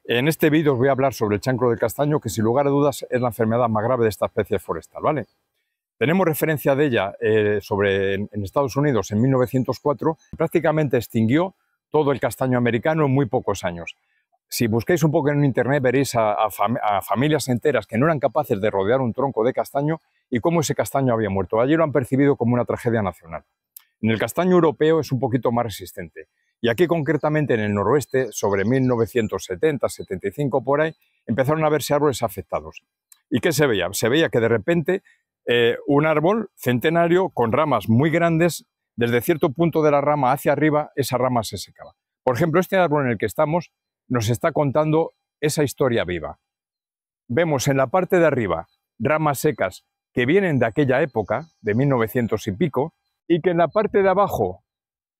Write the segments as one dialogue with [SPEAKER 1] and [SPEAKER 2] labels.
[SPEAKER 1] En este vídeo os voy a hablar sobre el chancro del castaño, que sin lugar a dudas es la enfermedad más grave de esta especie forestal, ¿vale? Tenemos referencia de ella en Estados Unidos en 1904, prácticamente extinguió todo el castaño americano en muy pocos años. Si busquáis un poco en internet veréis a familias enteras que no eran capaces de rodear un tronco de castaño y cómo ese castaño había muerto. Allí lo han percibido como una tragedia nacional. En el castaño europeo es un poquito más resistente. Y aquí concretamente en el noroeste, sobre 1970, 75 por ahí, empezaron a verse árboles afectados. ¿Y qué se veía? Se veía que de repente un árbol centenario con ramas muy grandes, desde cierto punto de la rama hacia arriba, esa rama se secaba. Por ejemplo, este árbol en el que estamos nos está contando esa historia viva. Vemos en la parte de arriba ramas secas que vienen de aquella época, de 1900 y pico, y que en la parte de abajo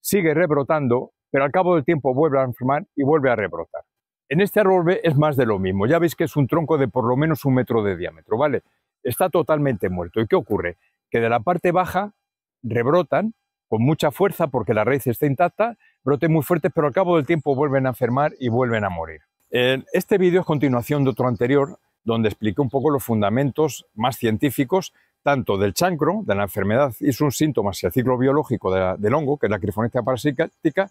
[SPEAKER 1] sigue rebrotando, pero al cabo del tiempo vuelve a enfermar y vuelve a rebrotar. En este árbol es más de lo mismo. Ya veis que es un tronco de por lo menos 1 metro de diámetro, ¿vale? Está totalmente muerto. ¿Y qué ocurre? Que de la parte baja rebrotan con mucha fuerza porque la raíz está intacta, broten muy fuertes, pero al cabo del tiempo vuelven a enfermar y vuelven a morir. Este vídeo es continuación de otro anterior, donde expliqué un poco los fundamentos más científicos, tanto del chancro, de la enfermedad y sus síntomas y el ciclo biológico del hongo, que es la Acrifonectia parasitática,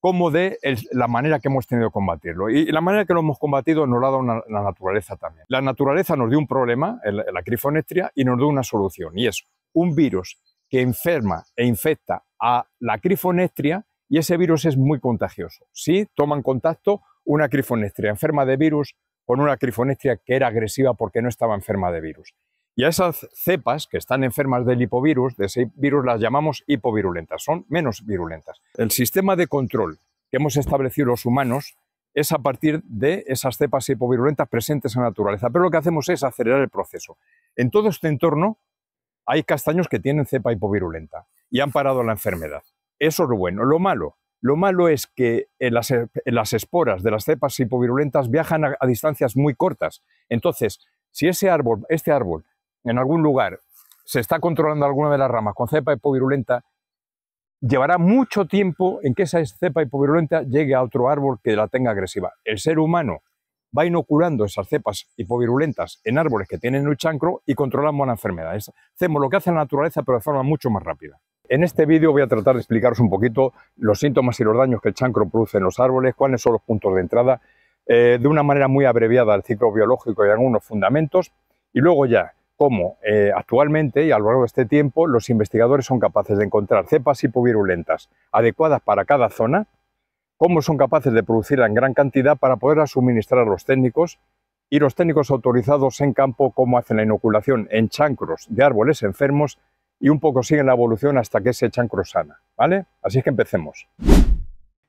[SPEAKER 1] como de la manera que hemos tenido de combatirlo. Y la manera que lo hemos combatido nos la ha dado la naturaleza también. La naturaleza nos dio un problema, la Acrifonectia, y nos dio una solución, y es un virus que enferma e infecta a la Acrifonectia, y ese virus es muy contagioso. Si toman contacto una Acrifonectia enferma de virus con una Acrifonectia que era agresiva porque no estaba enferma de virus. Y a esas cepas que están enfermas del hipovirus, de ese virus, las llamamos hipovirulentas, son menos virulentas. El sistema de control que hemos establecido los humanos es a partir de esas cepas hipovirulentas presentes en la naturaleza, pero lo que hacemos es acelerar el proceso. En todo este entorno hay castaños que tienen cepa hipovirulenta y han parado la enfermedad. Eso es lo bueno. Lo malo es que las esporas de las cepas hipovirulentas viajan a distancias muy cortas. Entonces, si este árbol en algún lugar se está controlando alguna de las ramas con cepa hipovirulenta, llevará mucho tiempo en que esa cepa hipovirulenta llegue a otro árbol que la tenga agresiva. El ser humano va inoculando esas cepas hipovirulentas en árboles que tienen el chancro y controlamos la enfermedad. Hacemos lo que hace la naturaleza, pero de forma mucho más rápida. En este vídeo voy a tratar de explicaros un poquito los síntomas y los daños que el chancro produce en los árboles, cuáles son los puntos de entrada, de una manera muy abreviada el ciclo biológico y algunos fundamentos, y luego ya cómo actualmente y a lo largo de este tiempo los investigadores son capaces de encontrar cepas hipovirulentas adecuadas para cada zona, cómo son capaces de producirla en gran cantidad para poderla suministrar a los técnicos y los técnicos autorizados en campo, cómo hacen la inoculación en chancros de árboles enfermos y un poco siguen la evolución hasta que ese chancro sana, ¿vale? Así es que empecemos.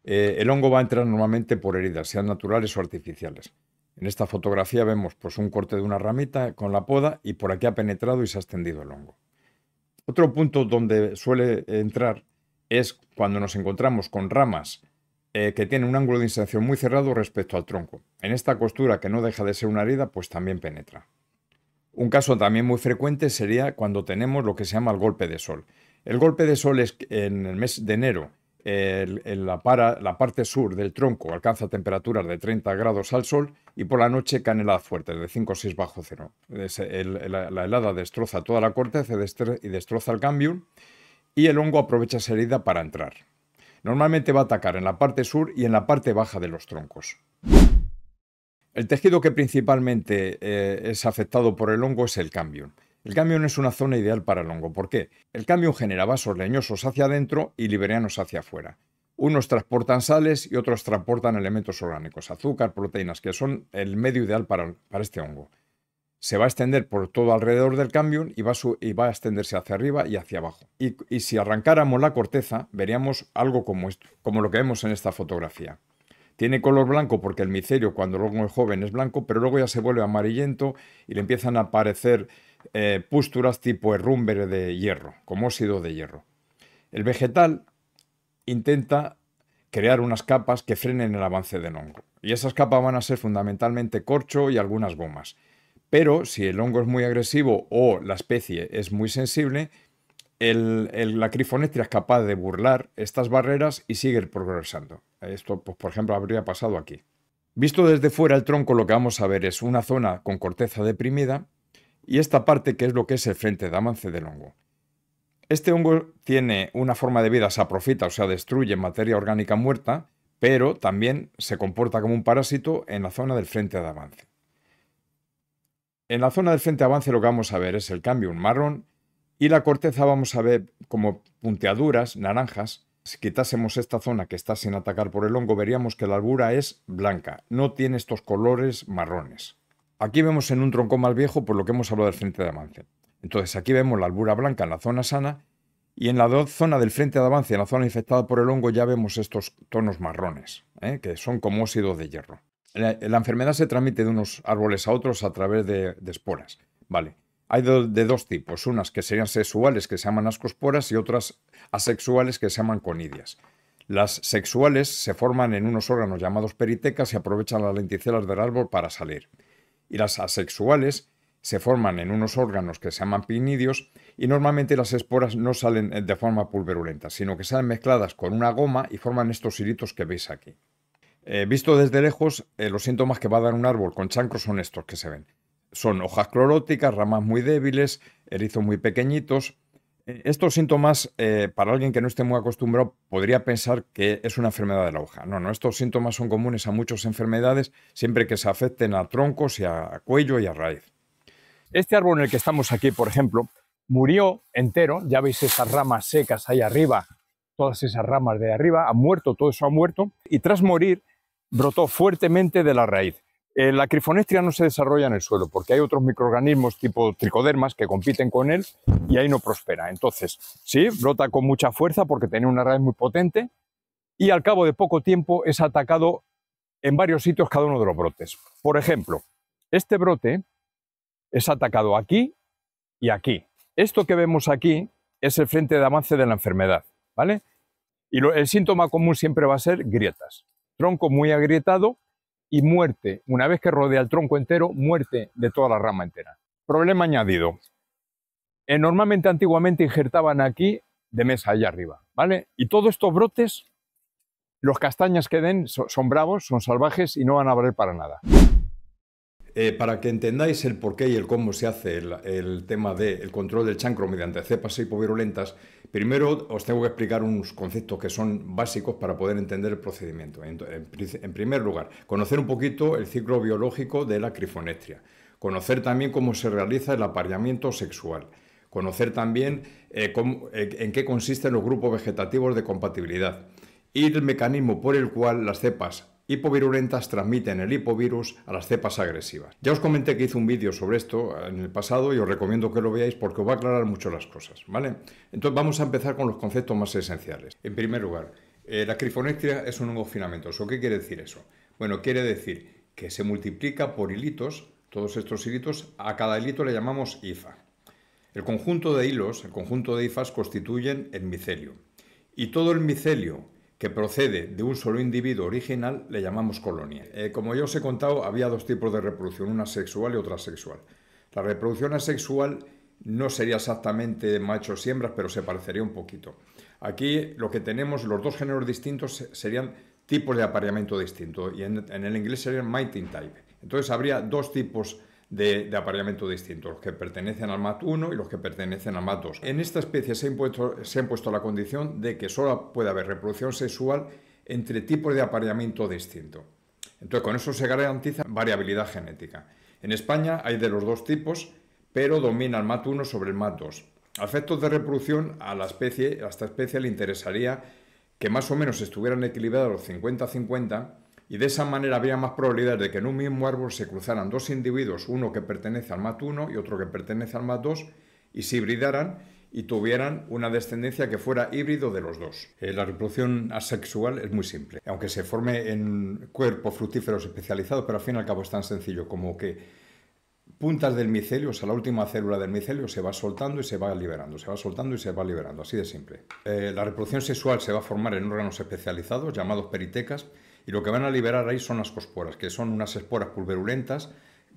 [SPEAKER 1] El hongo va a entrar normalmente por heridas, sean naturales o artificiales. En esta fotografía vemos pues, un corte de una ramita con la poda y por aquí ha penetrado y se ha extendido el hongo. Otro punto donde suele entrar es cuando nos encontramos con ramas que tienen un ángulo de inserción muy cerrado respecto al tronco. En esta costura, que no deja de ser una herida, pues también penetra. Un caso también muy frecuente sería cuando tenemos lo que se llama el golpe de sol. El golpe de sol es en el mes de enero. La parte sur del tronco alcanza temperaturas de 30 grados al sol y por la noche caen heladas fuertes de 5 o 6 bajo cero. La helada destroza toda la corteza y destroza el cámbium y el hongo aprovecha esa herida para entrar. Normalmente va a atacar en la parte sur y en la parte baja de los troncos. El tejido que principalmente es afectado por el hongo es el cámbium. El cámbium es una zona ideal para el hongo. ¿Por qué? El cámbium genera vasos leñosos hacia adentro y liberianos hacia afuera. Unos transportan sales y otros transportan elementos orgánicos, azúcar, proteínas, que son el medio ideal para este hongo. Se va a extender por todo alrededor del cámbium y va a extenderse hacia arriba y hacia abajo. Y si arrancáramos la corteza, veríamos algo como esto, como lo que vemos en esta fotografía. Tiene color blanco porque el micelio cuando el hongo es joven es blanco, pero luego ya se vuelve amarillento y le empiezan a aparecer pústulas tipo herrumbre de hierro, como óxido de hierro. El vegetal intenta crear unas capas que frenen el avance del hongo. Y esas capas van a ser fundamentalmente corcho y algunas gomas. Pero si el hongo es muy agresivo o la especie es muy sensible, la Acrifonectia es capaz de burlar estas barreras y sigue progresando. Esto, pues, por ejemplo, habría pasado aquí. Visto desde fuera el tronco, lo que vamos a ver es una zona con corteza deprimida y esta parte que es lo que es el frente de avance del hongo. Este hongo tiene una forma de vida saprofita, o sea, destruye materia orgánica muerta, pero también se comporta como un parásito en la zona del frente de avance. En la zona del frente de avance lo que vamos a ver es el cambio, un marrón, y la corteza vamos a ver como punteaduras naranjas. Si quitásemos esta zona que está sin atacar por el hongo, veríamos que la albura es blanca, no tiene estos colores marrones. Aquí vemos en un tronco más viejo por lo que hemos hablado del frente de avance. Entonces aquí vemos la albura blanca en la zona sana y en la zona del frente de avance, en la zona infectada por el hongo, ya vemos estos tonos marrones, que son como óxido de hierro. La enfermedad se transmite de unos árboles a otros a través de esporas. Vale. Hay de dos tipos, unas que serían sexuales, que se llaman ascosporas, y otras asexuales, que se llaman conidias. Las sexuales se forman en unos órganos llamados peritecas y aprovechan las lenticelas del árbol para salir. Y las asexuales se forman en unos órganos que se llaman pinidios y normalmente las esporas no salen de forma pulverulenta, sino que salen mezcladas con una goma y forman estos hilitos que veis aquí. Visto desde lejos, los síntomas que va a dar un árbol con chancro son estos que se ven. Son hojas cloróticas, ramas muy débiles, erizos muy pequeñitos. Estos síntomas, para alguien que no esté muy acostumbrado, podría pensar que es una enfermedad de la hoja. No, estos síntomas son comunes a muchas enfermedades, siempre que se afecten a troncos y a cuello y a raíz. Este árbol en el que estamos aquí, por ejemplo, murió entero. Ya veis esas ramas secas ahí arriba, todas esas ramas de arriba, ha muerto, todo eso ha muerto, y tras morir brotó fuertemente de la raíz. La Crifonectria no se desarrolla en el suelo porque hay otros microorganismos tipo tricodermas que compiten con él y ahí no prospera. Entonces, sí, brota con mucha fuerza porque tiene una raíz muy potente y al cabo de poco tiempo es atacado en varios sitios cada uno de los brotes. Por ejemplo, este brote es atacado aquí y aquí. Esto que vemos aquí es el frente de avance de la enfermedad, ¿vale? Y el síntoma común siempre va a ser grietas. Tronco muy agrietado y muerte, una vez que rodea el tronco entero, muerte de toda la rama entera. Problema añadido. Normalmente, antiguamente, injertaban aquí de mesa, allá arriba, ¿vale? Y todos estos brotes, los castañas que den, son bravos, son salvajes y no van a valer para nada. Para que entendáis el porqué y el cómo se hace el tema del control del chancro mediante cepas hipovirulentas, primero os tengo que explicar unos conceptos que son básicos para poder entender el procedimiento. En primer lugar, conocer un poquito el ciclo biológico de la Crifonectria, conocer también cómo se realiza el apareamiento sexual, conocer también en qué consisten los grupos vegetativos de compatibilidad y el mecanismo por el cual las cepas hipovirulentas transmiten el hipovirus a las cepas agresivas. Ya os comenté que hice un vídeo sobre esto en el pasado y os recomiendo que lo veáis porque os va a aclarar mucho las cosas, ¿vale? Entonces vamos a empezar con los conceptos más esenciales. En primer lugar, la Crifonectria es un hongo filamentoso. ¿Qué quiere decir eso? Bueno, quiere decir que se multiplica por hilitos, todos estos hilitos, a cada hilito le llamamos hifa. El conjunto de hilos, el conjunto de hifas constituyen el micelio. Y todo el micelio que procede de un solo individuo original le llamamos colonia. Como ya os he contado, había dos tipos de reproducción, una sexual y otra asexual. La reproducción asexual no sería exactamente machos y hembras, pero se parecería un poquito. Aquí lo que tenemos, los dos géneros distintos serían tipos de apareamiento distintos y en el inglés serían mating type. Entonces habría dos tipos de apareamiento distintos, los que pertenecen al MAT1 y los que pertenecen al MAT2. En esta especie se ha impuesto la condición de que solo puede haber reproducción sexual entre tipos de apareamiento distintos. Entonces, con eso se garantiza variabilidad genética. En España hay de los dos tipos, pero domina el MAT1 sobre el MAT2. A efectos de reproducción, a esta especie le interesaría que más o menos estuvieran equilibrados los 50-50, y de esa manera habría más probabilidades de que en un mismo árbol se cruzaran dos individuos, uno que pertenece al MAT1 y otro que pertenece al MAT2, y se hibridaran y tuvieran una descendencia que fuera híbrido de los dos. La reproducción asexual es muy simple, aunque se forme en cuerpos fructíferos especializados, pero al fin y al cabo es tan sencillo como que puntas del micelio, o sea, la última célula del micelio se va soltando y se va liberando, se va soltando y se va liberando, así de simple. La reproducción sexual se va a formar en órganos especializados llamados peritecas, y lo que van a liberar ahí son ascosporas, que son unas esporas pulverulentas,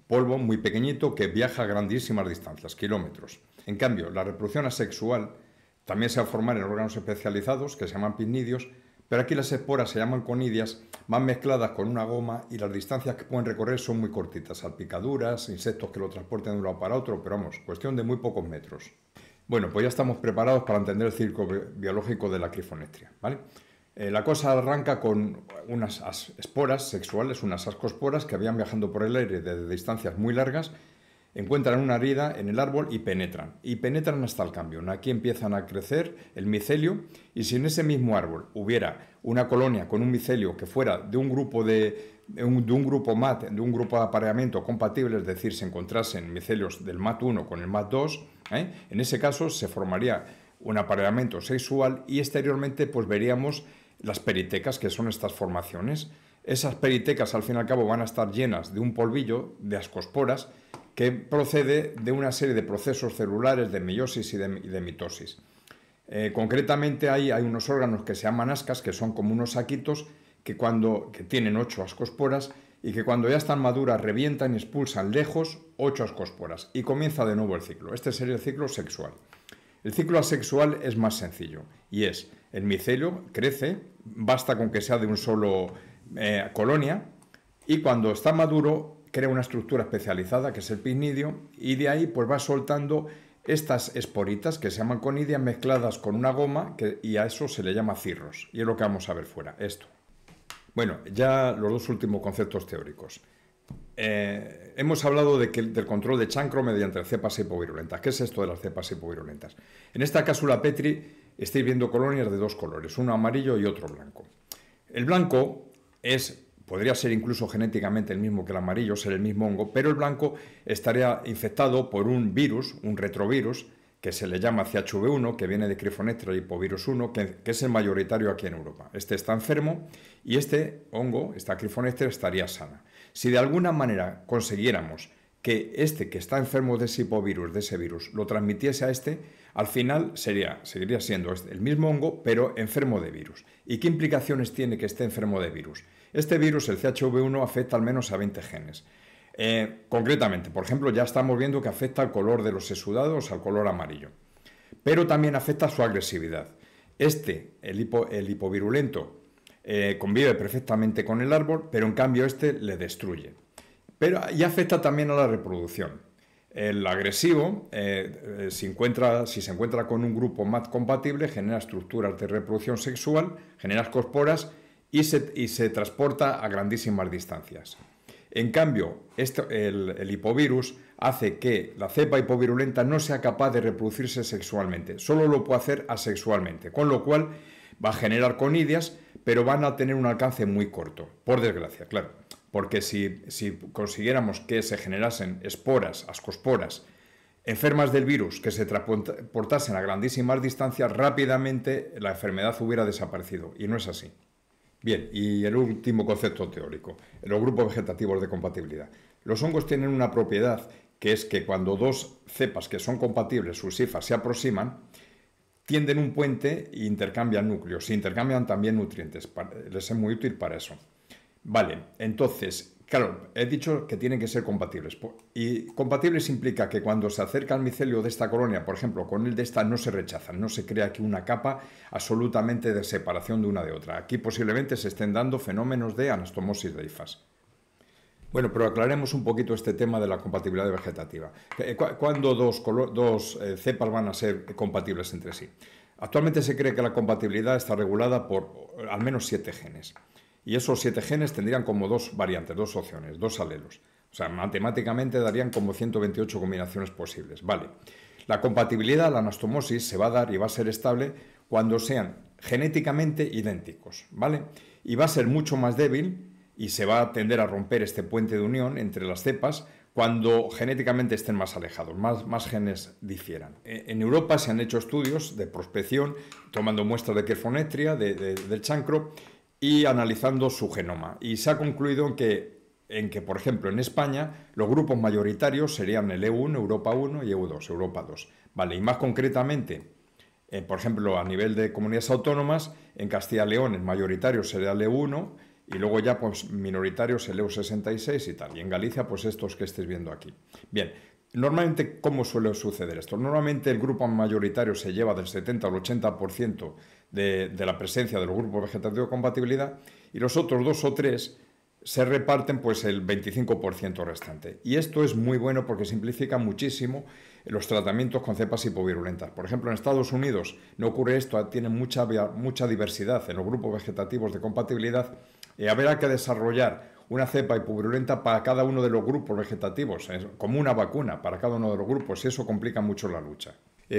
[SPEAKER 1] polvo muy pequeñito que viaja a grandísimas distancias, kilómetros. En cambio, la reproducción asexual también se va a formar en órganos especializados que se llaman pinidios, Pero aquí las esporas se llaman conidias, van mezcladas con una goma y las distancias que pueden recorrer son muy cortitas, salpicaduras, insectos que lo transporten de un lado para otro, pero vamos, cuestión de muy pocos metros. Bueno, pues ya estamos preparados para entender el ciclo biológico de la Cryphonectria, ¿vale? La cosa arranca con unas esporas sexuales, unas ascosporas que habían viajando por el aire desde distancias muy largas, encuentran una herida en el árbol y penetran hasta el cambión. Aquí empiezan a crecer el micelio y si en ese mismo árbol hubiera una colonia con un micelio que fuera de un grupo de un grupo MAT, de un grupo de apareamiento compatible, es decir, se encontrasen micelios del MAT1 con el MAT2, en ese caso se formaría un apareamiento sexual y exteriormente pues veríamos las peritecas, que son estas formaciones. Esas peritecas al fin y al cabo van a estar llenas de un polvillo de ascosporas que procede de una serie de procesos celulares de meiosis y de mitosis. Concretamente hay unos órganos que se llaman ascas, que son como unos saquitos que tienen 8 ascosporas y que cuando ya están maduras revientan y expulsan lejos 8 ascosporas y comienza de nuevo el ciclo. Este sería el ciclo sexual. El ciclo asexual es más sencillo y es el micelio crece, basta con que sea de un solo colonia y cuando está maduro crea una estructura especializada que es el picnidio y de ahí pues va soltando estas esporitas que se llaman conidias mezcladas con una goma y a eso se le llama cirros y es lo que vamos a ver fuera, esto. Bueno, ya los dos últimos conceptos teóricos. Hemos hablado del control de chancro mediante cepas hipovirulentas. ¿Qué es esto de las cepas hipovirulentas? En esta cápsula Petri estáis viendo colonias de dos colores, uno amarillo y otro blanco. El blanco podría ser incluso genéticamente el mismo que el amarillo, ser el mismo hongo, pero el blanco estaría infectado por un virus, un retrovirus, que se le llama CHV1, que viene de Cryphonectria hipovirus 1, que es el mayoritario aquí en Europa. Este está enfermo y este hongo, esta Cryphonectria, estaría sana. Si de alguna manera consiguiéramos que este que está enfermo de ese hipovirus, de ese virus, lo transmitiese a este, al final seguiría siendo el mismo hongo, pero enfermo de virus. ¿Y qué implicaciones tiene que esté enfermo de virus? Este virus, el CHV1, afecta al menos a 20 genes. Concretamente, por ejemplo, ya estamos viendo que afecta al color de los exudados, al color amarillo, pero también afecta a su agresividad. El hipovirulento, convive perfectamente con el árbol, pero en cambio le destruye. Y afecta también a la reproducción. El agresivo, si se encuentra con un grupo MAT compatible, genera estructuras de reproducción sexual, genera ascosporas y se transporta a grandísimas distancias. En cambio, el hipovirus hace que la cepa hipovirulenta no sea capaz de reproducirse sexualmente, solo lo puede hacer asexualmente, con lo cual va a generar conidias, pero van a tener un alcance muy corto, por desgracia, claro, porque si consiguiéramos que se generasen esporas, ascosporas, enfermas del virus que se transportasen a grandísimas distancias, rápidamente la enfermedad hubiera desaparecido, y no es así. Bien, y el último concepto teórico, los grupos vegetativos de compatibilidad. Los hongos tienen una propiedad que es que cuando dos cepas que son compatibles, sus hifas, se aproximan, tienden un puente e intercambian núcleos, se intercambian también nutrientes, les es muy útil para eso. Vale, entonces, claro, he dicho que tienen que ser compatibles. Y compatibles implica que cuando se acerca al micelio de esta colonia, por ejemplo, con el de esta, no se rechazan, no se crea aquí una capa absolutamente de separación de una de otra. Aquí posiblemente se estén dando fenómenos de anastomosis de hifas. Bueno, pero aclaremos un poquito este tema de la compatibilidad vegetativa. ¿Cuándo dos cepas van a ser compatibles entre sí? Actualmente se cree que la compatibilidad está regulada por al menos 7 genes. Y esos 7 genes tendrían como dos variantes, dos opciones, dos alelos. O sea, matemáticamente darían como 128 combinaciones posibles. Vale. La compatibilidad, la anastomosis, se va a dar y va a ser estable cuando sean genéticamente idénticos, ¿vale? Y va a ser mucho más débil y se va a tender a romper este puente de unión entre las cepas cuando genéticamente estén más alejados, más genes difieran. En Europa se han hecho estudios de prospección tomando muestras de Cryphonectria, del chancro, y analizando su genoma. Y se ha concluido en que, por ejemplo, en España los grupos mayoritarios serían el EU1, Europa 1 y EU2, Europa 2. Vale, y más concretamente, por ejemplo, a nivel de comunidades autónomas, en Castilla y León el mayoritario sería el EU1 y luego ya pues minoritarios el EU66 y tal. Y en Galicia pues estos que estéis viendo aquí. Bien, Normalmente, ¿cómo suele suceder esto? Normalmente el grupo mayoritario se lleva del 70 al 80% de la presencia de los grupos vegetativos de compatibilidad y los otros 2 o 3 se reparten pues el 25% restante. Y esto es muy bueno porque simplifica muchísimo los tratamientos con cepas hipovirulentas. Por ejemplo, en Estados Unidos no ocurre esto, tienen mucha diversidad en los grupos vegetativos de compatibilidad y habrá que desarrollar una cepa hipovirulenta para cada uno de los grupos vegetativos, como una vacuna para cada uno de los grupos, y eso complica mucho la lucha.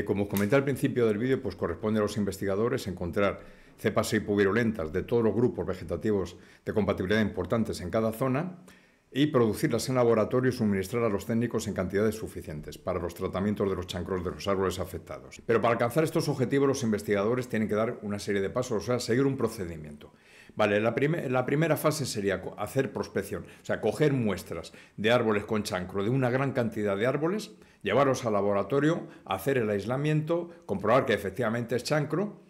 [SPEAKER 1] Como os comenté al principio del vídeo, pues corresponde a los investigadores encontrar cepas hipovirulentas de todos los grupos vegetativos de compatibilidad importantes en cada zona y producirlas en laboratorio y suministrar a los técnicos en cantidades suficientes para los tratamientos de los chancros de los árboles afectados. Pero para alcanzar estos objetivos los investigadores tienen que dar una serie de pasos, o sea, seguir un procedimiento. Vale, la primera fase sería hacer prospección, o sea, coger muestras de árboles con chancro, de una gran cantidad de árboles, llevarlos al laboratorio, hacer el aislamiento, comprobar que efectivamente es chancro,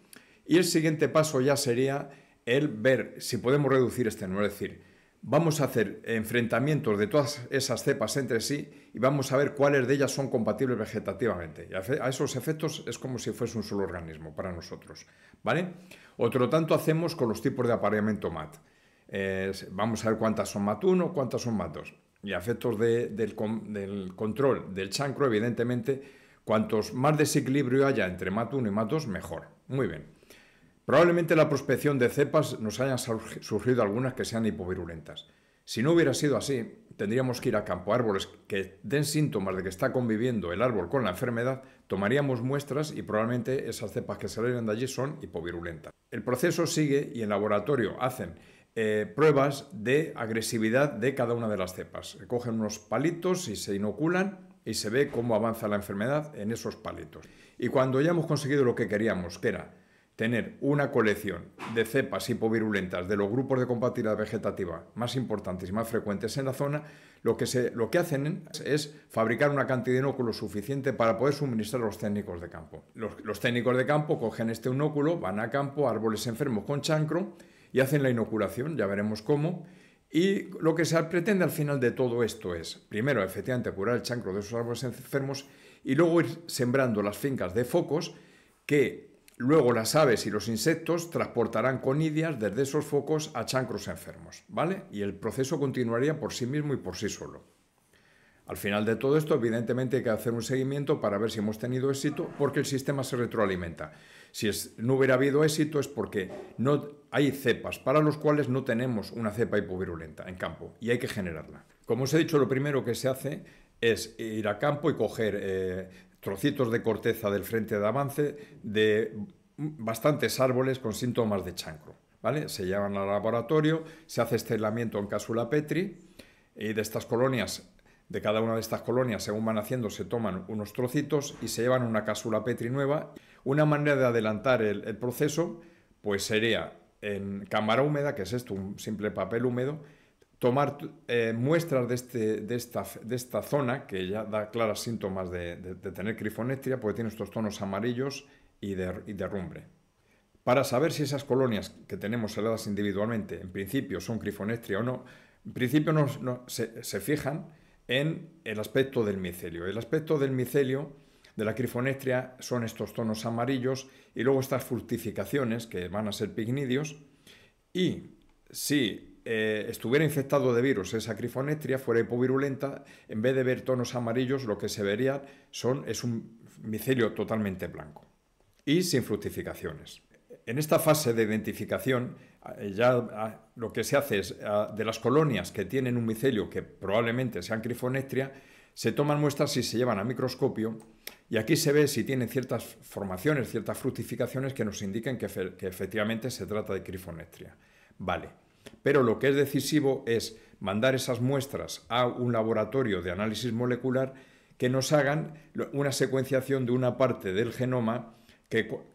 [SPEAKER 1] y el siguiente paso ya sería el ver si podemos reducir este número, es decir, vamos a hacer enfrentamientos de todas esas cepas entre sí y vamos a ver cuáles de ellas son compatibles vegetativamente. Y a esos efectos es como si fuese un solo organismo para nosotros, ¿vale? Otro tanto hacemos con los tipos de apareamiento MAT. Vamos a ver cuántas son MAT1, cuántas son MAT2. Y a efectos del control del chancro, evidentemente, cuantos más desequilibrio haya entre MAT1 y MAT2, mejor. Muy bien. Probablemente en la prospección de cepas nos hayan surgido algunas que sean hipovirulentas. Si no hubiera sido así, tendríamos que ir a campo, árboles que den síntomas de que está conviviendo el árbol con la enfermedad, tomaríamos muestras y probablemente esas cepas que salieran de allí son hipovirulentas. El proceso sigue y en laboratorio hacen pruebas de agresividad de cada una de las cepas. Cogen unos palitos y se inoculan y se ve cómo avanza la enfermedad en esos palitos. Y cuando ya hemos conseguido lo que queríamos, que era tener una colección de cepas hipovirulentas de los grupos de compatibilidad vegetativa más importantes y más frecuentes en la zona, lo que hacen es fabricar una cantidad de inóculos suficiente para poder suministrar a los técnicos de campo. Los técnicos de campo cogen este inóculo, van a campo, árboles enfermos con chancro y hacen la inoculación, ya veremos cómo. Y lo que se pretende al final de todo esto es, primero, efectivamente, curar el chancro de esos árboles enfermos y luego ir sembrando las fincas de focos que luego las aves y los insectos transportarán conidias desde esos focos a chancros enfermos, ¿vale? Y el proceso continuaría por sí mismo y por sí solo. Al final de todo esto, evidentemente, hay que hacer un seguimiento para ver si hemos tenido éxito, porque el sistema se retroalimenta. Si no hubiera habido éxito es porque no hay cepas para los cuales no tenemos una cepa hipovirulenta en campo y hay que generarla. Como os he dicho, lo primero que se hace es ir a campo y coger trocitos de corteza del frente de avance de bastantes árboles con síntomas de chancro, ¿vale? Se llevan al laboratorio, se hace este aislamiento en cápsula Petri y de estas colonias, de cada una de estas colonias, según van haciendo, se toman unos trocitos y se llevan a una cápsula Petri nueva. Una manera de adelantar el proceso pues sería en cámara húmeda, que es esto, un simple papel húmedo, tomar muestras de esta zona, que ya da claros síntomas de tener crifonectria, porque tiene estos tonos amarillos y de rumbre. Para saber si esas colonias que tenemos heladas individualmente, en principio son crifonectria o no, en principio se fijan en el aspecto del micelio. El aspecto del micelio de la crifonectria son estos tonos amarillos y luego estas fructificaciones, que van a ser pignidios, y si estuviera infectado de virus esa crifonectria, fuera hipovirulenta, en vez de ver tonos amarillos, lo que se vería es un micelio totalmente blanco y sin fructificaciones. En esta fase de identificación, ya lo que se hace es, de las colonias que tienen un micelio que probablemente sean crifonectria, se toman muestras y se llevan a microscopio, y aquí se ve si tienen ciertas formaciones, ciertas fructificaciones que nos indiquen que efectivamente se trata de crifonectria. Vale, pero lo que es decisivo es mandar esas muestras a un laboratorio de análisis molecular que nos hagan una secuenciación de una parte del genoma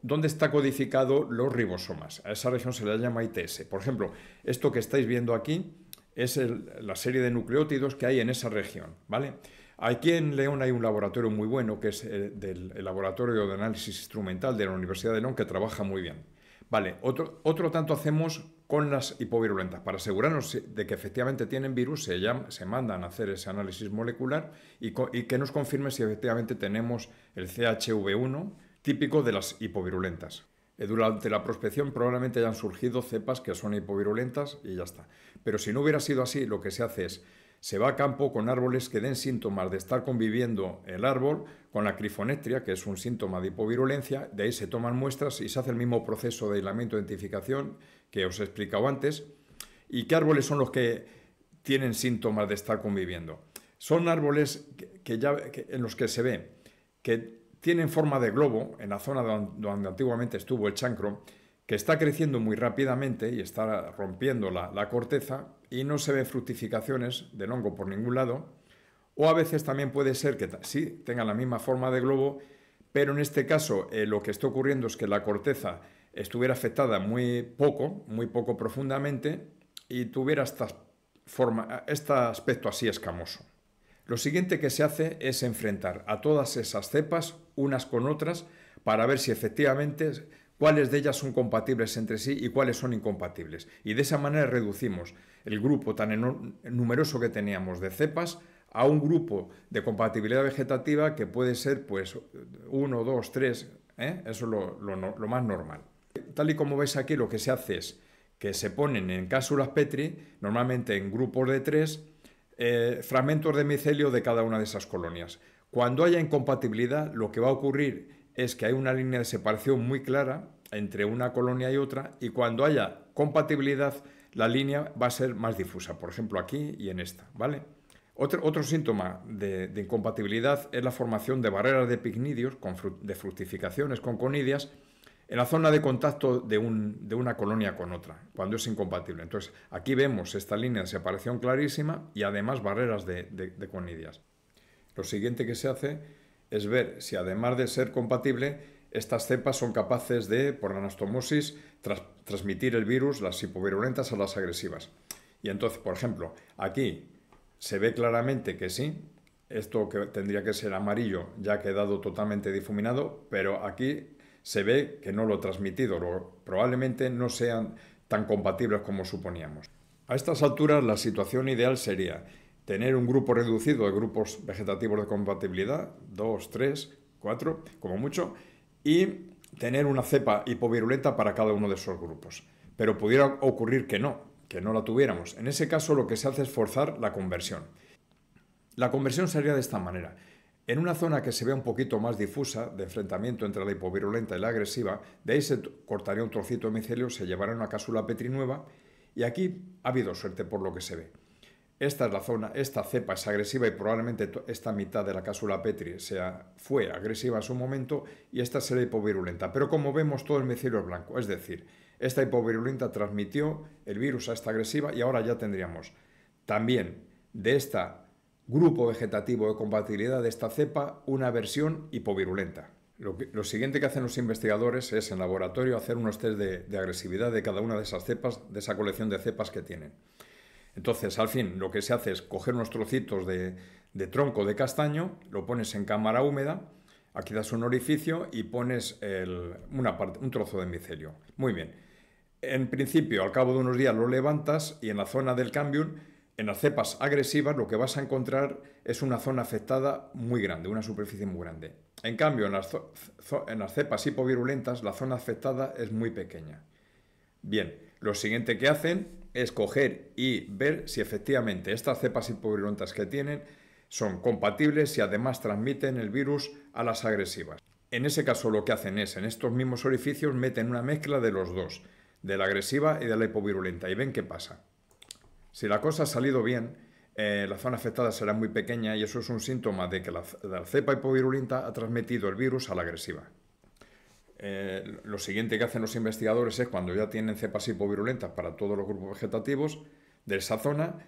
[SPEAKER 1] donde está codificado los ribosomas. A esa región se le llama ITS. Por ejemplo, esto que estáis viendo aquí es la serie de nucleótidos que hay en esa región, ¿vale? Aquí en León hay un laboratorio muy bueno, que es el Laboratorio de Análisis Instrumental de la Universidad de León, que trabaja muy bien. Vale, otro tanto hacemos con las hipovirulentas. Para asegurarnos de que efectivamente tienen virus, se mandan a hacer ese análisis molecular y que nos confirme si efectivamente tenemos el CHV1 típico de las hipovirulentas. Durante la prospección probablemente hayan surgido cepas que son hipovirulentas y ya está. Pero si no hubiera sido así, lo que se hace es, se va a campo con árboles que den síntomas de estar conviviendo el árbol con la crifonectria, que es un síntoma de hipovirulencia, de ahí se toman muestras y se hace el mismo proceso de aislamiento e identificación que os he explicado antes. ¿Y qué árboles son los que tienen síntomas de estar conviviendo? Son árboles en los que se ve que tienen forma de globo, en la zona donde antiguamente estuvo el chancro, que está creciendo muy rápidamente y está rompiendo la corteza y no se ven fructificaciones del hongo por ningún lado. O a veces también puede ser que sí tengan la misma forma de globo, pero en este caso lo que está ocurriendo es que la corteza estuviera afectada muy poco profundamente y tuviera este aspecto así escamoso. Lo siguiente que se hace es enfrentar a todas esas cepas unas con otras para ver si efectivamente cuáles de ellas son compatibles entre sí y cuáles son incompatibles. Y de esa manera reducimos el grupo tan numeroso que teníamos de cepas a un grupo de compatibilidad vegetativa que puede ser pues 1, 2, 3, eso es lo más normal. Tal y como veis aquí, lo que se hace es que se ponen en cápsulas Petri, normalmente en grupos de 3, fragmentos de micelio de cada una de esas colonias. Cuando haya incompatibilidad, lo que va a ocurrir es que hay una línea de separación muy clara entre una colonia y otra, y cuando haya compatibilidad, la línea va a ser más difusa, por ejemplo aquí y en esta, ¿vale? Otro síntoma de incompatibilidad es la formación de barreras de picnidios, de fructificaciones con conidias, en la zona de contacto de una colonia con otra, cuando es incompatible. Entonces, aquí vemos esta línea de separación clarísima y además barreras de conidias. Lo siguiente que se hace es ver si además de ser compatible, estas cepas son capaces de, por anastomosis, transmitir el virus, las hipovirulentas a las agresivas. Y entonces, por ejemplo, aquí se ve claramente que sí, esto que tendría que ser amarillo ya ha quedado totalmente difuminado, pero aquí se ve que no lo ha transmitido, probablemente no sean tan compatibles como suponíamos. A estas alturas la situación ideal sería tener un grupo reducido de grupos vegetativos de compatibilidad, 2, 3, 4, como mucho, y tener una cepa hipovirulenta para cada uno de esos grupos. Pero pudiera ocurrir que no la tuviéramos. En ese caso lo que se hace es forzar la conversión. La conversión sería de esta manera. En una zona que se vea un poquito más difusa de enfrentamiento entre la hipovirulenta y la agresiva, de ahí se cortaría un trocito de micelio, se llevaría a una cápsula Petri nueva y aquí ha habido suerte por lo que se ve. Esta es la zona, esta cepa es agresiva y probablemente esta mitad de la cápsula Petri fue agresiva en su momento y esta será hipovirulenta. Pero como vemos todo el micelio es blanco, es decir, esta hipovirulenta transmitió el virus a esta agresiva y ahora ya tendríamos también de este grupo vegetativo de compatibilidad de esta cepa una versión hipovirulenta. Lo siguiente que hacen los investigadores es en laboratorio hacer unos test de agresividad de cada una de esas cepas, de esa colección de cepas que tienen. Entonces, al fin, lo que se hace es coger unos trocitos de tronco de castaño, lo pones en cámara húmeda, aquí das un orificio y pones un trozo de micelio. Muy bien. En principio, al cabo de unos días lo levantas y en la zona del cambium, en las cepas agresivas, lo que vas a encontrar es una zona afectada muy grande, una superficie muy grande. En cambio, en las cepas hipovirulentas, la zona afectada es muy pequeña. Bien, lo siguiente que hacen es coger y ver si efectivamente estas cepas hipovirulentas que tienen son compatibles y además transmiten el virus a las agresivas. En ese caso lo que hacen es, en estos mismos orificios, meten una mezcla de los dos, de la agresiva y de la hipovirulenta, y ven qué pasa. Si la cosa ha salido bien, la zona afectada será muy pequeña y eso es un síntoma de que la cepa hipovirulenta ha transmitido el virus a la agresiva. Lo siguiente que hacen los investigadores es, cuando ya tienen cepas hipovirulentas para todos los grupos vegetativos de esa zona,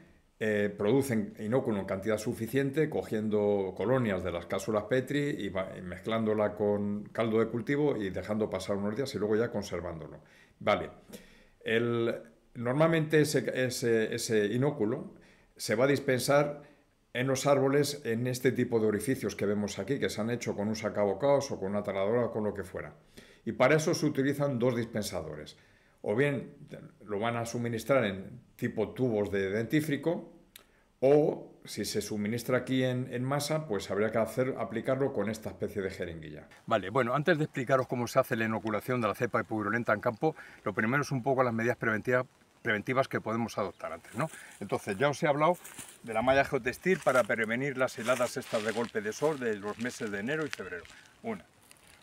[SPEAKER 1] producen inóculo en cantidad suficiente, cogiendo colonias de las cápsulas Petri y mezclándola con caldo de cultivo y dejando pasar unos días y luego ya conservándolo. Vale. Normalmente ese inóculo se va a dispensar en los árboles en este tipo de orificios que vemos aquí, que se han hecho con un sacabocados o con una taladora o con lo que fuera. Y para eso se utilizan dos dispensadores. o bien lo van a suministrar en tipo tubos de dentífrico, o si se suministra aquí en masa, pues habría que aplicarlo con esta especie de jeringuilla. Vale, bueno, antes de explicaros cómo se hace la inoculación de la cepa hipovirulenta en campo, lo primero es un poco las medidas preventivas que podemos adoptar antes, ¿no? Entonces, ya os he hablado de la malla geotextil para prevenir las heladas estas de golpe de sol de los meses de enero y febrero. Una.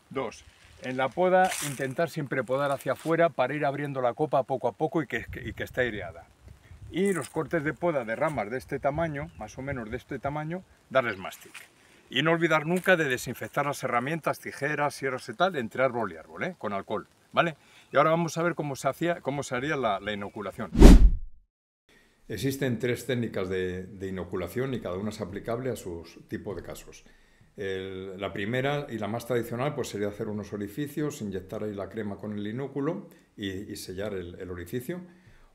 [SPEAKER 1] Dos. En la poda, intentar siempre podar hacia afuera para ir abriendo la copa poco a poco y que esté aireada. Y los cortes de poda de ramas de este tamaño, más o menos de este tamaño, darles mastic. Y no olvidar nunca de desinfectar las herramientas, tijeras, sierras y tal, entre árbol y árbol, con alcohol, ¿vale? Y ahora vamos a ver cómo se haría la inoculación. Existen 3 técnicas de inoculación y cada una es aplicable a su tipo de casos. La primera y la más tradicional pues sería hacer unos orificios, inyectar ahí la crema con el inóculo y sellar el orificio.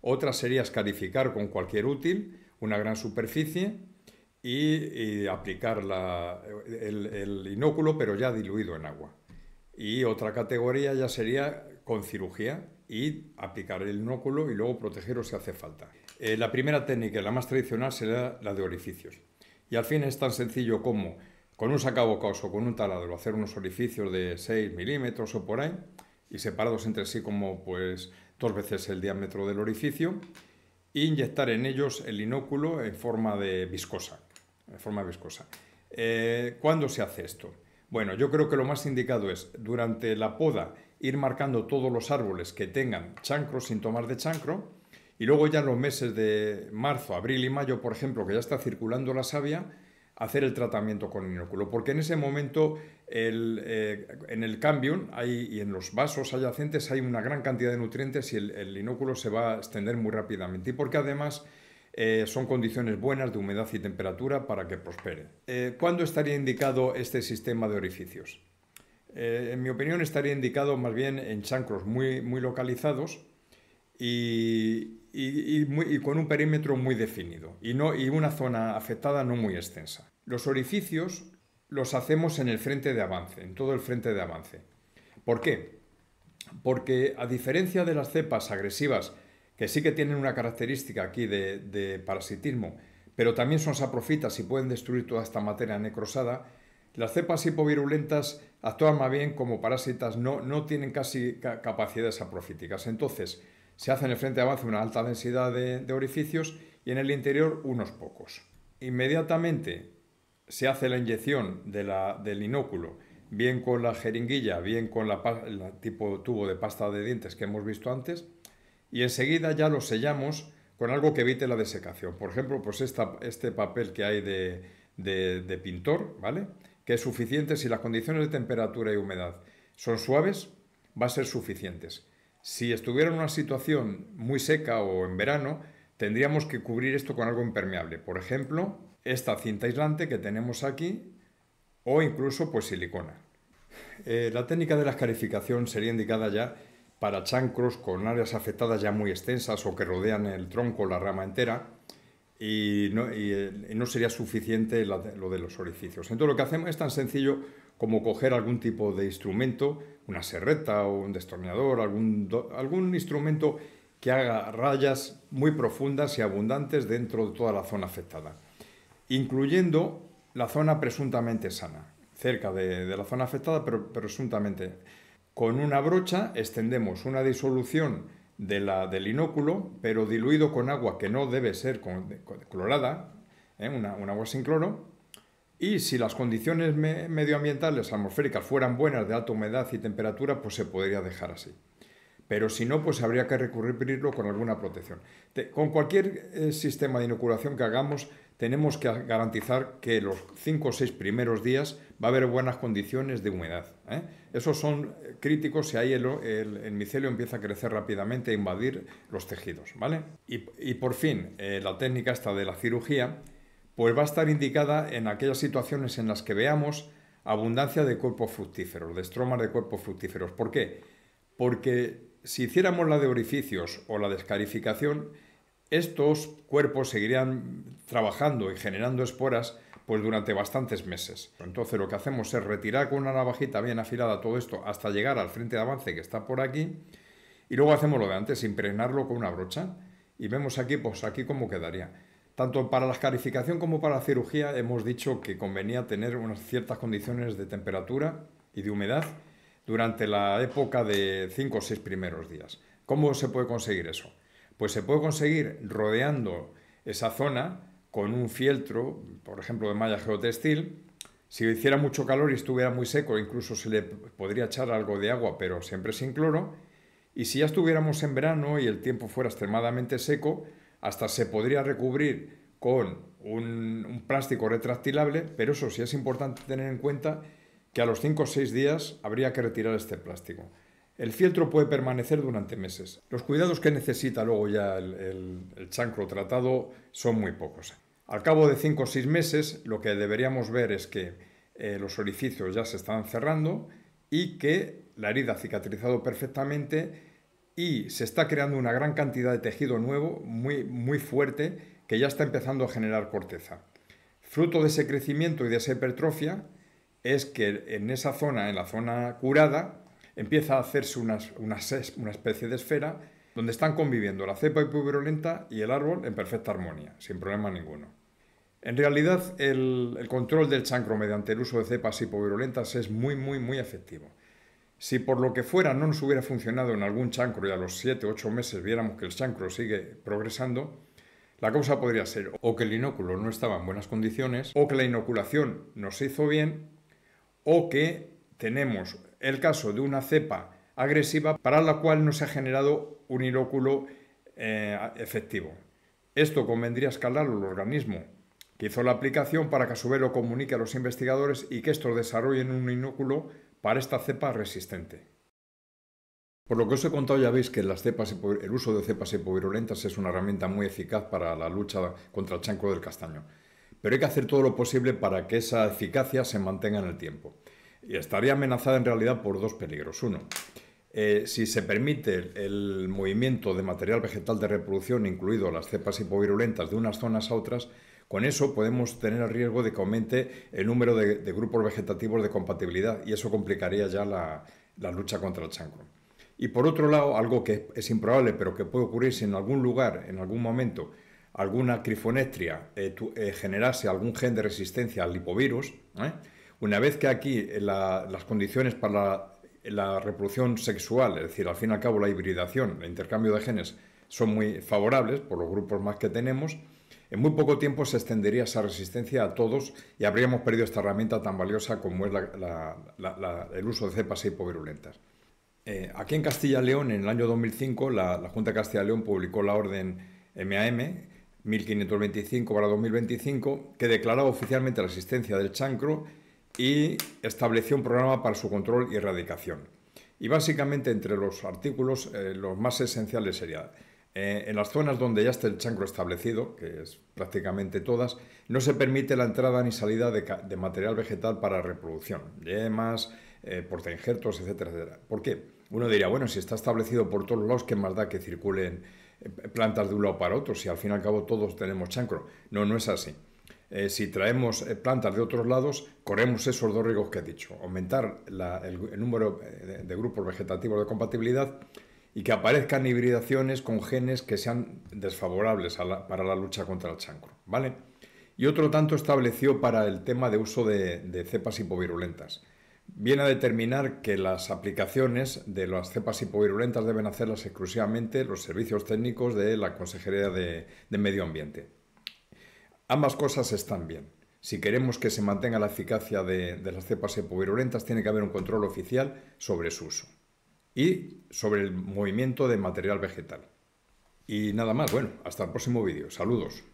[SPEAKER 1] Otra sería escarificar con cualquier útil una gran superficie y aplicar el inóculo, pero ya diluido en agua. Y otra categoría ya sería con cirugía y aplicar el inóculo y luego protegerlo si hace falta. La primera técnica, la más tradicional, será la de orificios. Y al fin es tan sencillo como con un sacabocados o con un taladro hacer unos orificios de 6 milímetros o por ahí y separados entre sí como pues 2 veces el diámetro del orificio e inyectar en ellos el inóculo en forma viscosa. ¿Cuándo se hace esto? Bueno, yo creo que lo más indicado es durante la poda ir marcando todos los árboles que tengan chancro, síntomas de chancro, y luego ya en los meses de marzo, abril y mayo, por ejemplo, que ya está circulando la savia, hacer el tratamiento con inóculo, porque en ese momento en el cambium y en los vasos adyacentes hay una gran cantidad de nutrientes y el inóculo se va a extender muy rápidamente, y porque además son condiciones buenas de humedad y temperatura para que prospere. ¿Cuándo estaría indicado este sistema de orificios? En mi opinión estaría indicado más bien en chancros muy localizados y con un perímetro muy definido y una zona afectada no muy extensa. Los orificios los hacemos en el frente de avance, en todo el frente de avance. ¿Por qué? Porque a diferencia de las cepas agresivas, que sí que tienen una característica aquí de parasitismo, pero también son saprofitas y pueden destruir toda esta materia necrosada, las cepas hipovirulentas actúan más bien como parásitas, no tienen casi capacidades saprofíticas. Entonces, se hace en el frente de avance una alta densidad de orificios y en el interior unos pocos. Inmediatamente se hace la inyección del inóculo, bien con la jeringuilla, bien con el tipo tubo de pasta de dientes que hemos visto antes, y enseguida ya lo sellamos con algo que evite la desecación. Por ejemplo, pues este papel que hay de pintor, ¿vale?, que es suficiente. Si las condiciones de temperatura y humedad son suaves, va a ser suficientes. Si estuviera en una situación muy seca o en verano, tendríamos que cubrir esto con algo impermeable. Por ejemplo, esta cinta aislante que tenemos aquí, o incluso pues silicona. La técnica de la escarificación sería indicada ya para chancros con áreas afectadas ya muy extensas o que rodean el tronco, la rama entera, y no sería suficiente lo de los orificios. Entonces lo que hacemos es tan sencillo como coger algún tipo de instrumento, una serreta o un destornillador, algún instrumento que haga rayas muy profundas y abundantes dentro de toda la zona afectada, incluyendo la zona presuntamente sana, cerca de la zona afectada, pero presuntamente. Con una brocha extendemos una disolución del inóculo, pero diluido con agua que no debe ser clorada, un agua sin cloro, y si las condiciones medioambientales atmosféricas fueran buenas, de alta humedad y temperatura, pues se podría dejar así. Pero si no, pues habría que recurrirlo con alguna protección. Con cualquier sistema de inoculación que hagamos, tenemos que garantizar que los 5 o 6 primeros días va a haber buenas condiciones de humedad. Esos son críticos si ahí el micelio empieza a crecer rápidamente e invadir los tejidos, ¿vale? Y por fin, la técnica esta de la cirugía, pues va a estar indicada en aquellas situaciones en las que veamos abundancia de cuerpos fructíferos, de estromas de cuerpos fructíferos. ¿Por qué? Porque si hiciéramos la de orificios o la de escarificación, estos cuerpos seguirían trabajando y generando esporas pues durante bastantes meses. Entonces lo que hacemos es retirar con una navajita bien afilada todo esto hasta llegar al frente de avance que está por aquí, Y luego hacemos lo de antes, impregnarlo con una brocha. Y vemos aquí, pues aquí cómo quedaría. Tanto para la escarificación como para la cirugía hemos dicho que convenía tener unas ciertas condiciones de temperatura y de humedad durante la época de 5 o 6 primeros días. ¿Cómo se puede conseguir eso? Pues se puede conseguir rodeando esa zona con un fieltro, por ejemplo, de malla geotextil. Si hiciera mucho calor y estuviera muy seco, incluso se le podría echar algo de agua, pero siempre sin cloro. Y si ya estuviéramos en verano y el tiempo fuera extremadamente seco, hasta se podría recubrir con un plástico retractilable, pero eso sí es importante tener en cuenta que a los 5 o 6 días habría que retirar este plástico. El fieltro puede permanecer durante meses. Los cuidados que necesita luego ya el chancro tratado son muy pocos. Al cabo de 5 o 6 meses, lo que deberíamos ver es que los orificios ya se están cerrando y que la herida ha cicatrizado perfectamente y se está creando una gran cantidad de tejido nuevo, muy fuerte, que ya está empezando a generar corteza. Fruto de ese crecimiento y de esa hipertrofia es que en esa zona, en la zona curada, empieza a hacerse una especie de esfera donde están conviviendo la cepa hipovirulenta y el árbol en perfecta armonía, sin problema ninguno. En realidad, el control del chancro mediante el uso de cepas hipovirulentas es muy efectivo. Si por lo que fuera no nos hubiera funcionado en algún chancro y a los 7 o 8 meses viéramos que el chancro sigue progresando, la causa podría ser o que el inóculo no estaba en buenas condiciones, o que la inoculación no se hizo bien, o que tenemos el caso de una cepa agresiva para la cual no se ha generado un inóculo efectivo. Esto convendría escalarlo al organismo que hizo la aplicación para que a su vez lo comunique a los investigadores y que estos desarrollen un inóculo para esta cepa resistente. Por lo que os he contado ya veis que el uso de cepas hipovirulentas es una herramienta muy eficaz para la lucha contra el chancro del castaño. Pero hay que hacer todo lo posible para que esa eficacia se mantenga en el tiempo. Y estaría amenazada en realidad por dos peligros. Uno, si se permite el movimiento de material vegetal de reproducción, incluido las cepas hipovirulentas, de unas zonas a otras, con eso podemos tener el riesgo de que aumente el número de grupos vegetativos de compatibilidad y eso complicaría ya la lucha contra el chancro. Y por otro lado, algo que es improbable pero que puede ocurrir si en algún lugar, en algún momento, alguna crifonectria generase algún gen de resistencia al lipovirus, una vez que aquí las condiciones para la reproducción sexual, es decir, al fin y al cabo la hibridación, el intercambio de genes, son muy favorables por los grupos más que tenemos, en muy poco tiempo se extendería esa resistencia a todos y habríamos perdido esta herramienta tan valiosa como es el uso de cepas hipovirulentas. Aquí en Castilla y León, en el año 2005, la Junta de Castilla y León publicó la orden MAM 1525/2025, que declaraba oficialmente la existencia del chancro y estableció un programa para su control y erradicación. Y básicamente entre los artículos, los más esenciales serían en las zonas donde ya esté el chancro establecido, que es prácticamente todas, no se permite la entrada ni salida de material vegetal para reproducción, yemas, portainjertos, etcétera, etcétera. ¿Por qué? Uno diría, bueno, si está establecido por todos lados, ¿qué más da que circulen plantas de un lado para otro si al fin y al cabo todos tenemos chancro? No, no es así. Si traemos plantas de otros lados, corremos esos dos riesgos que he dicho. Aumentar el número de grupos vegetativos de compatibilidad y que aparezcan hibridaciones con genes que sean desfavorables para la lucha contra el chancro, ¿vale? Y otro tanto estableció para el tema de uso de cepas hipovirulentas. Viene a determinar que las aplicaciones de las cepas hipovirulentas deben hacerlas exclusivamente los servicios técnicos de la Consejería de Medio Ambiente. Ambas cosas están bien. Si queremos que se mantenga la eficacia de las cepas hipovirulentas, tiene que haber un control oficial sobre su uso y sobre el movimiento de material vegetal. Y nada más, bueno, hasta el próximo vídeo. Saludos.